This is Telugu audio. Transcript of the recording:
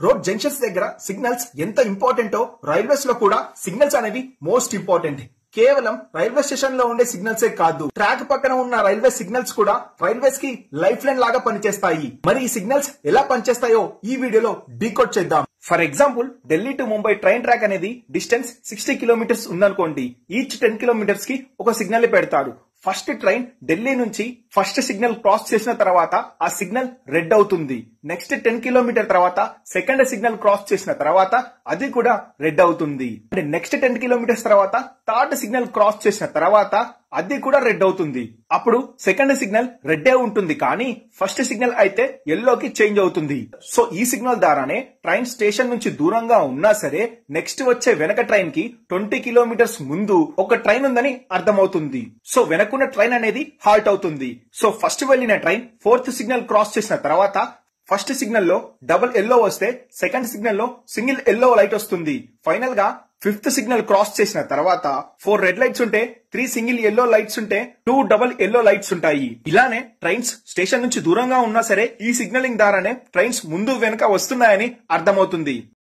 రోడ్ జంక్షన్స్ దగ్గర సిగ్నల్స్ ఎంత ఇంపార్టెంటో రైల్వేస్ లో కూడా సిగ్నల్స్ అనేవి మోస్ట్ ఇంపార్టెంట్. కేవలం రైల్వే స్టేషన్ లో ఉండే సిగ్నల్సే కాదు, ట్రాక్ పక్కన ఉన్న రైల్వే సిగ్నల్స్ కూడా రైల్వేస్ కి లైఫ్ లైన్ లాగా పనిచేస్తాయి. మరి ఈ సిగ్నల్స్ ఎలా పనిచేస్తాయో ఈ వీడియోలో డీకోడ్ చేద్దాం. For example, Delhi to Mumbai train track అనేది డిస్టెన్స్ 60 కిలోమీటర్స్ ఉందనుకోండి. ఈచ్ 10 కిలోమీటర్స్ కి ఒక సిగ్నల్ పెడతారు. ఫస్ట్ ట్రైన్ ఢిల్లీ నుంచి ఫస్ట్ సిగ్నల్ క్రాస్ చేసిన తర్వాత ఆ సిగ్నల్ రెడ్ అవుతుంది. నెక్స్ట్ 10 కిలోమీటర్ తర్వాత సెకండ్ సిగ్నల్ క్రాస్ చేసిన తర్వాత అది కూడా రెడ్ అవుతుంది. నెక్స్ట్ 10 కిలోమీటర్స్ తర్వాత థర్డ్ సిగ్నల్ క్రాస్ చేసిన తర్వాత అది కూడా రెడ్ అవుతుంది. అప్పుడు సెకండ్ సిగ్నల్ రెడ్డే ఉంటుంది, కానీ ఫస్ట్ సిగ్నల్ అయితే ఎల్లోకి చేంజ్ అవుతుంది. సో ఈ సిగ్నల్ ద్వారానే ట్రైన్ స్టేషన్ నుంచి దూరంగా ఉన్నా సరే నెక్స్ట్ వచ్చే వెనక ట్రైన్ కి 20 కిలోమీటర్స్ ముందు ఒక ట్రైన్ ఉందని అర్థమవుతుంది. సో వెనకున్న ట్రైన్ అనేది హాల్ట్ అవుతుంది. సో ఫస్ట్ వెళ్లిన ట్రైన్ ఫోర్త్ సిగ్నల్ క్రాస్ చేసిన తర్వాత ఫస్ట్ సిగ్నల్ లో డబుల్ ఎల్లో వస్తే సెకండ్ సిగ్నల్ లో సింగిల్ ఎల్లో లైట్ వస్తుంది. ఫైనల్ గా ఫిఫ్త్ సిగ్నల్ క్రాస్ చేసిన తర్వాత 4 రెడ్ లైట్స్ ఉంటే 3 సింగిల్ ఎల్లో లైట్స్ ఉంటే 2 డబుల్ ఎల్లో లైట్స్ ఉంటాయి. ఇలానే ట్రైన్స్ స్టేషన్ నుంచి దూరంగా ఉన్నా సరే ఈ సిగ్నలింగ్ ద్వారానే ట్రైన్స్ ముందు వెనుక వస్తున్నాయని అర్థమవుతుంది.